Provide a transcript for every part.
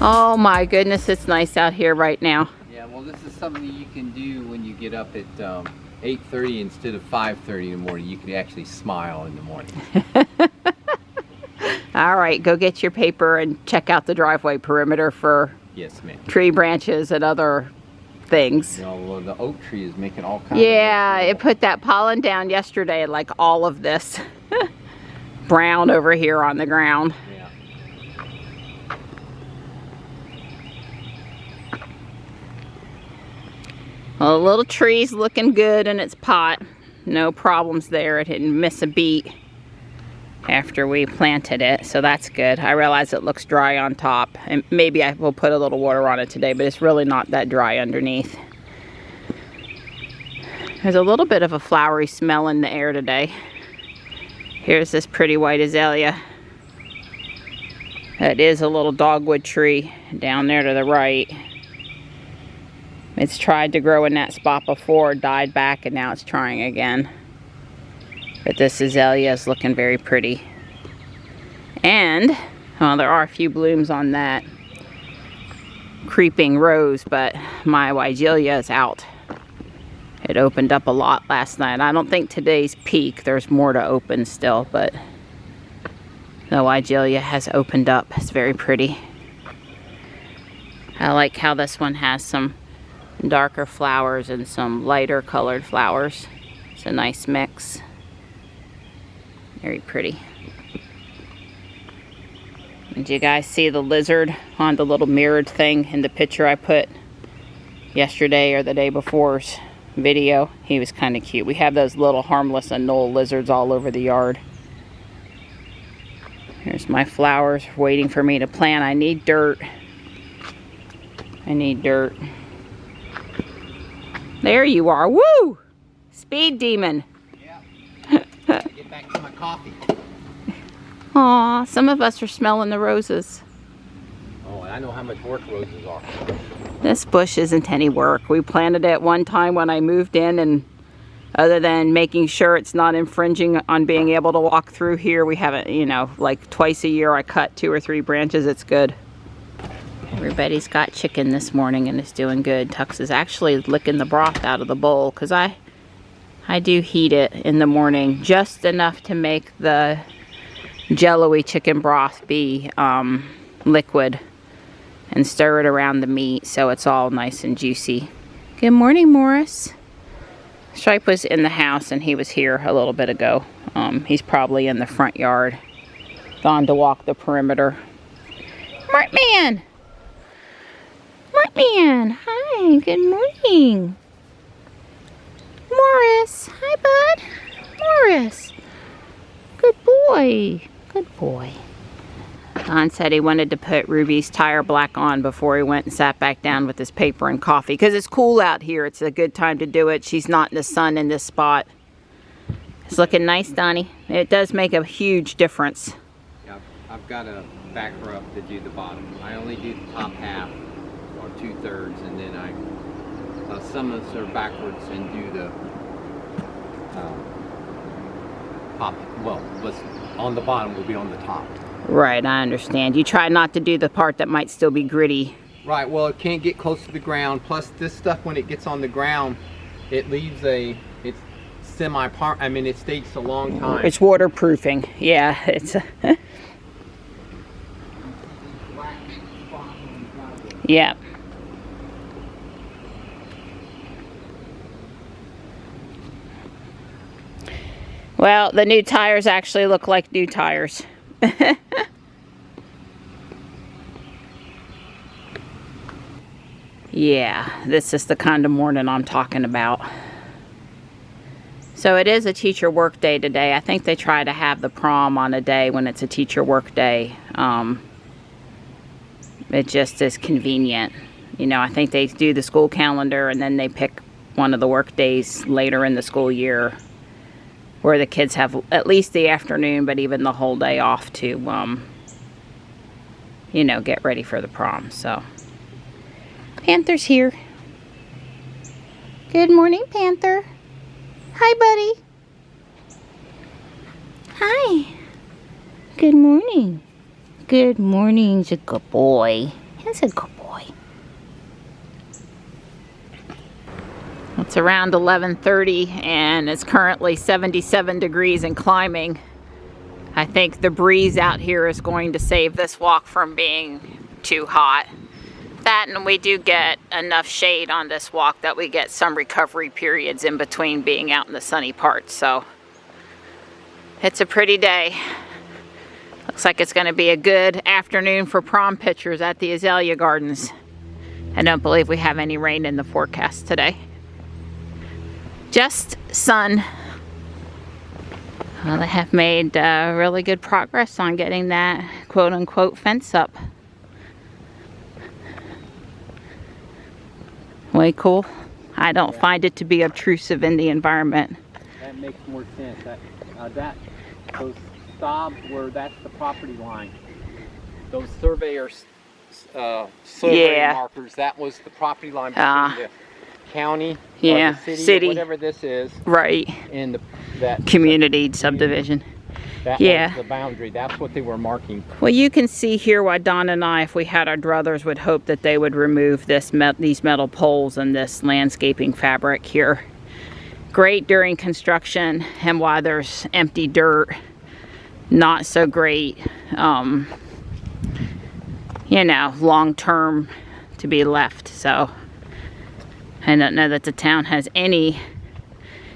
Oh my goodness, it's nice out here right now. Yeah, well, this is something you can do when you get up at 8:30 instead of 5:30 in the morning. You can actually smile in the morning. All right, go get your paper and check out the driveway perimeter for Yes, ma'am. tree branches and other things. You know, well, the oak tree is making all kinds Yeah, of it put that pollen down yesterday, like all of this brown over here on the ground. Yeah. Well, the little tree's looking good in its pot. No problems there. It didn't miss a beat after we planted it, so that's good. I realize it looks dry on top, and maybe I will put a little water on it today, but it's really not that dry underneath. There's a little bit of a flowery smell in the air today. Here's this pretty white azalea. It is a little dogwood tree down there to the right. It's tried to grow in that spot before, died back, and now it's trying again. But this azalea is looking very pretty. And, well, there are a few blooms on that creeping rose, but my Weigelia is out. It opened up a lot last night. I don't think today's peak. There's more to open still, but the Weigelia has opened up. It's very pretty. I like how this one has some darker flowers and some lighter colored flowers. It's a nice mix. Very pretty. Did you guys see the lizard on the little mirrored thing in the picture I put yesterday or the day before's video? He was kind of cute. We have those little harmless anole lizards all over the yard. Here's my flowers waiting for me to plant. I need dirt. I need dirt. There you are. Woo! Speed demon. Yeah. Get back to my coffee. Aw, some of us are smelling the roses. Oh, I know how much work roses are. This bush isn't any work. We planted it one time when I moved in, and other than making sure it's not infringing on being able to walk through here, we haven't, you know, like twice a year I cut 2 or 3 branches. It's good. Everybody's got chicken this morning and it's doing good. Tux is actually licking the broth out of the bowl because I do heat it in the morning just enough to make the jello-y chicken broth be liquid and stir it around the meat so it's all nice and juicy. Good morning, Morris. Stripe was in the house and he was here a little bit ago. He's probably in the front yard, gone to walk the perimeter. Martman! Martman! Hi, good morning. Morris! Hi, bud. Morris! Good boy. Good boy. Don said he wanted to put Ruby's tire black on before he went and sat back down with his paper and coffee. Because it's cool out here. It's a good time to do it. She's not in the sun in this spot. It's looking nice, Donnie. It does make a huge difference. Yeah, I've got a back rub to do the bottom. I only do the top half or 2/3, and then I some of us are backwards and do the top. Well, what's on the bottom will be on the top. Right, I understand. You try not to do the part that might still be gritty. Right, well, it can't get close to the ground. Plus, this stuff, when it gets on the ground, it leaves it's semi-part. I mean, it stays a long time. It's waterproofing. Yeah, it's yeah. Well, the new tires actually look like new tires. Yeah, this is the kind of morning I'm talking about. So it is a teacher work day today. I think they try to have the prom on a day when it's a teacher work day. It just is convenient. You know, I think they do the school calendar and then they pick one of the work days later in the school year where the kids have at least the afternoon, but even the whole day off to, you know, get ready for the prom. So, Panther's here. Good morning, Panther. Hi, buddy. Hi. Good morning. Good morning, he's a good boy. He's a good boy. It's around 11:30 and it's currently 77 degrees and climbing. I think the breeze out here is going to save this walk from being too hot. That, and we do get enough shade on this walk that we get some recovery periods in between being out in the sunny parts. So it's a pretty day. Looks like it's going to be a good afternoon for prom pictures at the Azalea Gardens. I don't believe we have any rain in the forecast today. Just sun. Well, they have made really good progress on getting that quote-unquote fence up. Way cool. I don't find it to be obtrusive in the environment. That makes more sense. Those stobs where that's the property line. Those surveyors, survey markers. That was the property line between the county, or the city, whatever this is, right? And that community subdivision. That was the boundary. That's what they were marking. Well, you can see here why Don and I, if we had our druthers, would hope that they would remove these metal poles and this landscaping fabric here. Great during construction, and while there's empty dirt, not so great, you know, long term to be left. So I don't know that the town has any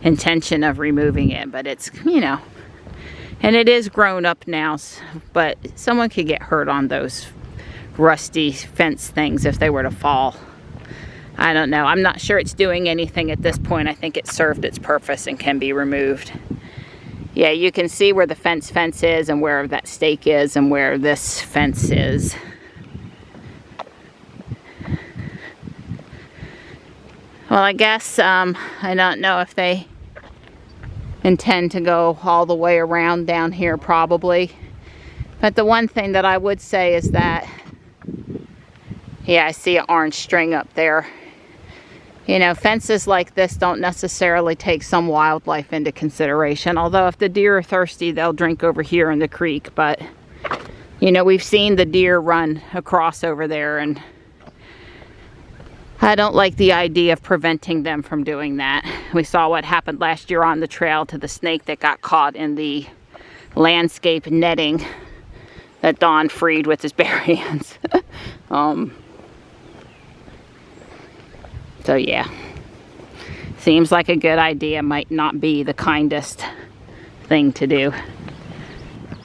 intention of removing it, but it's, you know, and it is grown up now, but someone could get hurt on those rusty fence things if they were to fall. I don't know. I'm not sure it's doing anything at this point. I think it served its purpose and can be removed. Yeah, you can see where the fence is and where that stake is and where this fence is. Well, I guess, I don't know if they intend to go all the way around down here, probably. But the one thing that I would say is that, yeah, I see an orange string up there. You know, fences like this don't necessarily take some wildlife into consideration. Although if the deer are thirsty, they'll drink over here in the creek. But, you know, we've seen the deer run across over there, and I don't like the idea of preventing them from doing that. We saw what happened last year on the trail to the snake that got caught in the landscape netting that Don freed with his bare hands. So yeah, seems like a good idea, might not be the kindest thing to do.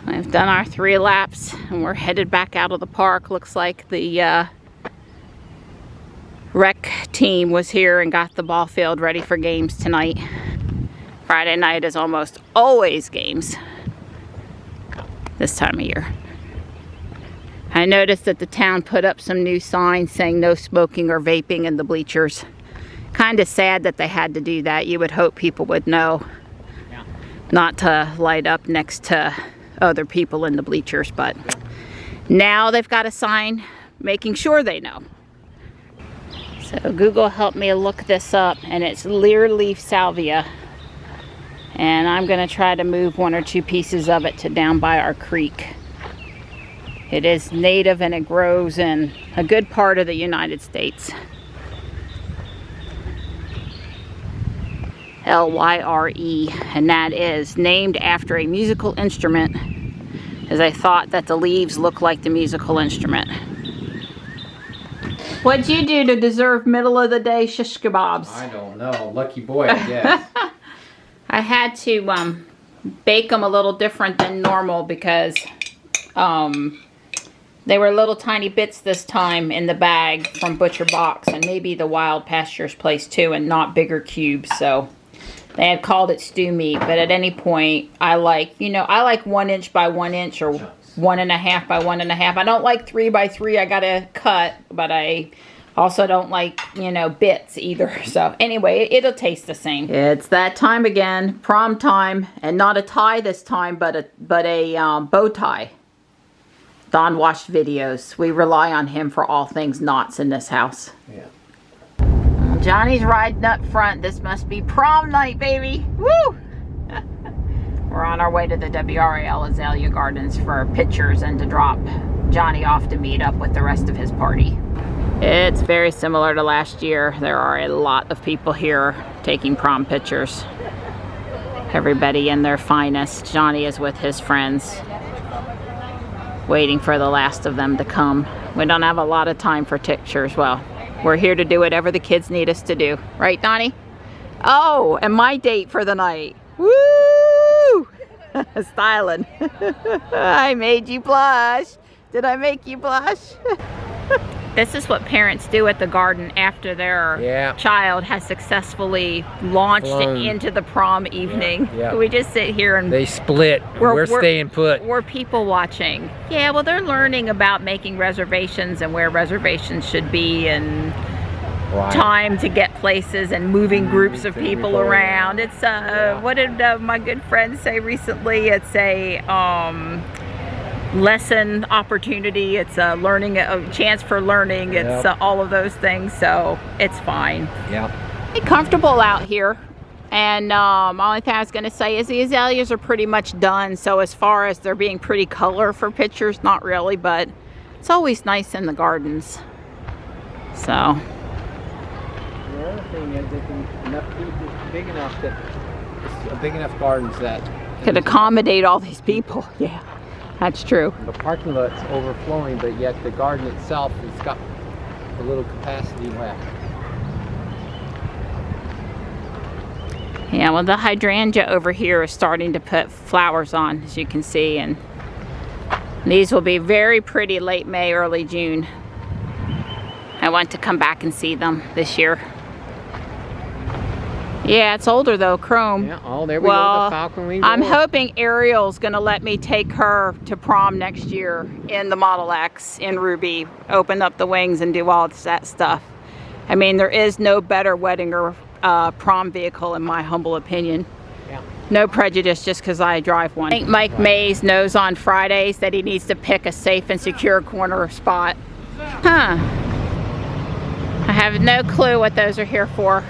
I've done our 3 laps and we're headed back out of the park. Looks like the rec team was here and got the ball field ready for games tonight. Friday night is almost always games this time of year. I noticed that the town put up some new signs saying no smoking or vaping in the bleachers. Kind of sad that they had to do that. You would hope people would know not to light up next to other people in the bleachers, but now they've got a sign making sure they know. So Google helped me look this up, and it's leer leaf salvia. And I'm going to try to move 1 or 2 pieces of it to down by our creek. It is native and it grows in a good part of the United States. L-Y-R-E, and that is named after a musical instrument, as I thought that the leaves look like the musical instrument. What'd you do to deserve middle of the day shish kebabs? I don't know. Lucky boy, I guess. I had to bake them a little different than normal because they were little tiny bits this time in the bag from Butcher Box, and maybe the Wild Pastures place too, and not bigger cubes. So they had called it stew meat, but at any point I like, you know, I like 1 inch by 1 inch or 1.5 by 1.5. I don't like 3 by 3. I gotta cut, but I also don't like, you know, bits either. So anyway, it'll taste the same. It's that time again, prom time, and not a tie this time, but a bow tie. Don watched videos. We rely on him for all things knots in this house. Yeah. Johnny's riding up front. This must be prom night, baby. Woo! We're on our way to the WRAL Azalea Gardens for pictures and to drop Johnny off to meet up with the rest of his party. It's very similar to last year. There are a lot of people here taking prom pictures. Everybody in their finest. Johnny is with his friends, waiting for the last of them to come. We don't have a lot of time for pictures. Well, we're here to do whatever the kids need us to do. Right, Donnie? Oh, and my date for the night. Woo! Styling. I made you blush. Did I make you blush? This is what parents do at the garden after their child has successfully launched into the prom evening. We just sit here and they split. We're staying put. We're people watching. Yeah, well, they're learning about making reservations and where reservations should be, and time to get places and moving groups of people around. It's what did my good friend say recently? It's a lesson opportunity. It's a chance for learning. It's all of those things, so it's fine. Be comfortable out here. And only thing I was going to say is the azaleas are pretty much done, so as far as there being pretty color for pictures, not really, but it's always nice in the gardens. So the other thing is that enough people big enough that it's big enough gardens that could accommodate all these people. Yeah, that's true. The parking lot's overflowing, but yet the garden itself has got a little capacity left. Yeah, well, the hydrangea over here is starting to put flowers on, as you can see, and these will be very pretty late May, early June. I want to come back and see them this year. Yeah, it's older though, Chrome. Yeah, oh, there we go, the falconry. I'm hoping Ariel's gonna let me take her to prom next year in the Model X in Ruby, open up the wings and do all that stuff. I mean, there is no better wedding or prom vehicle in my humble opinion. Yeah. No prejudice just because I drive one. I think Mike Mays knows on Fridays that he needs to pick a safe and secure corner spot. Huh. I have no clue what those are here for.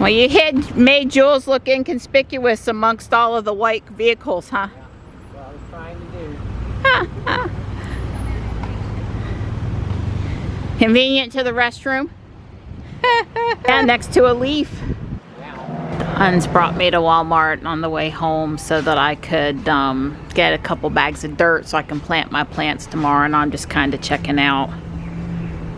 Well, you made Jules look inconspicuous amongst all of the white vehicles, huh? Yeah, that's what I was trying to do. Convenient to the restroom. And next to a leaf. Hans brought me to Walmart on the way home so that I could get a couple bags of dirt so I can plant my plants tomorrow, and I'm just kind of checking out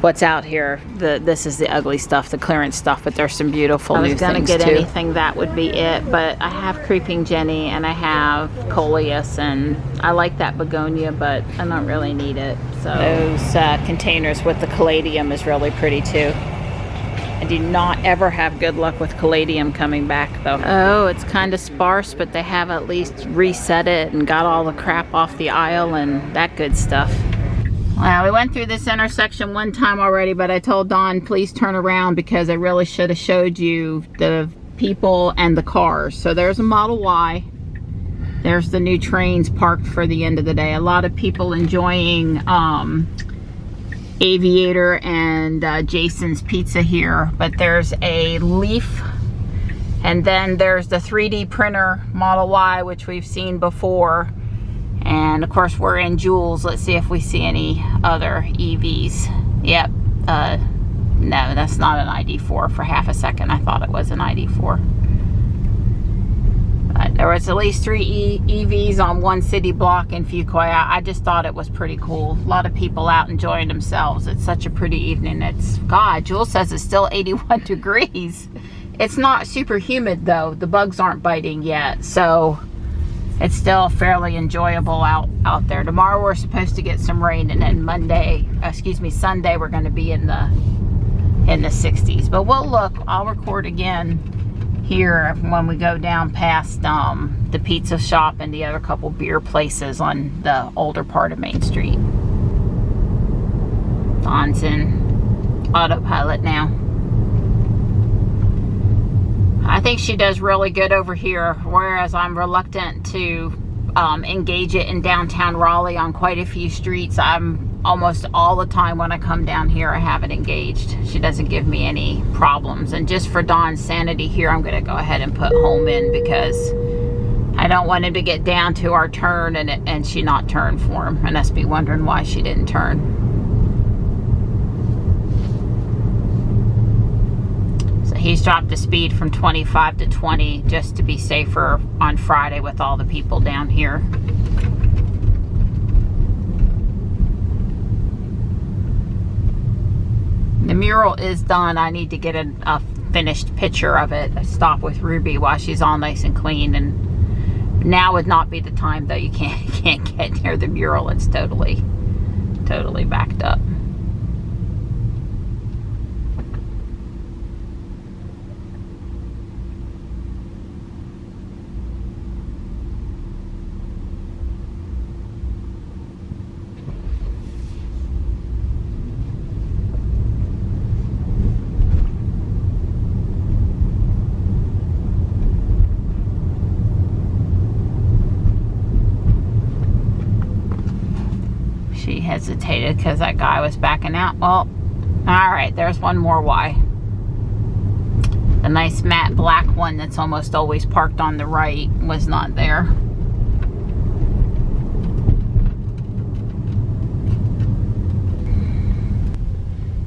what's out here. This is the ugly stuff, the clearance stuff, but there's some beautiful new things too. I was gonna get anything, that would be it, but I have Creeping Jenny and I have Coleus, and I like that begonia, but I don't really need it. So those containers with the caladium is really pretty too. I do not ever have good luck with caladium coming back though. Oh, it's kind of sparse, but they have at least reset it and got all the crap off the aisle and that good stuff. Well, we went through this intersection one time already, but I told Dawn, please turn around because I really should have showed you the people and the cars. So there's a Model Y. There's the new trains parked for the end of the day. A lot of people enjoying Aviator and Jason's Pizza here, but there's a Leaf, and then there's the 3D printer Model Y, which we've seen before. And of course we're in Jules. Let's see if we see any other EVs. Yep. No, that's not an ID4. For half a second I thought it was an ID4. But there was at least 3 EVs on one city block in Fuquay. I just thought it was pretty cool. A lot of people out enjoying themselves. It's such a pretty evening. It's, God, Jules says it's still 81 degrees. It's not super humid though. The bugs aren't biting yet, so it's still fairly enjoyable out there. Tomorrow we're supposed to get some rain, and then Sunday we're going to be in the 60s. But we'll look. I'll record again here when we go down past the pizza shop and the other couple beer places on the older part of Main Street. Dawn's in autopilot now. I think she does really good over here, whereas I'm reluctant to engage it in downtown Raleigh on quite a few streets. I'm almost all the time when I come down here, I have it engaged. She doesn't give me any problems. And just for Dawn's sanity here, I'm going to go ahead and put home in because I don't want him to get down to our turn and she not turn for him and us be wondering why she didn't turn. So he's dropped the speed from 25 to 20 just to be safer on Friday with all the people down here. The mural is done. I need to get a finished picture of it. I stop with Ruby while she's all nice and clean, and now would not be the time though. You can't get near the mural. It's totally backed up. She hesitated because that guy was backing out. Well, all right, there's one more why. The nice matte black one that's almost always parked on the right was not there.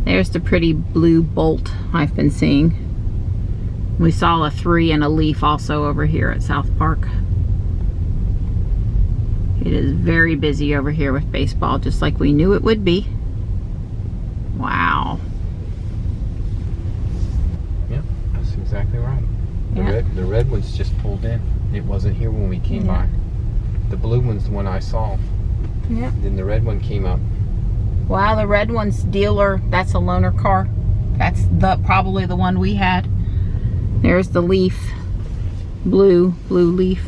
There's the pretty blue bolt I've been seeing. We saw a 3 and a leaf also over here at South Park. It is very busy over here with baseball, just like we knew it would be. Wow. Yep, that's exactly right. The red one's just pulled in. It wasn't here when we came by. The blue one's the one I saw. Yeah. Then the red one came up. Wow, the red one's dealer. That's a loaner car. That's probably the one we had. There's the leaf. Blue leaf.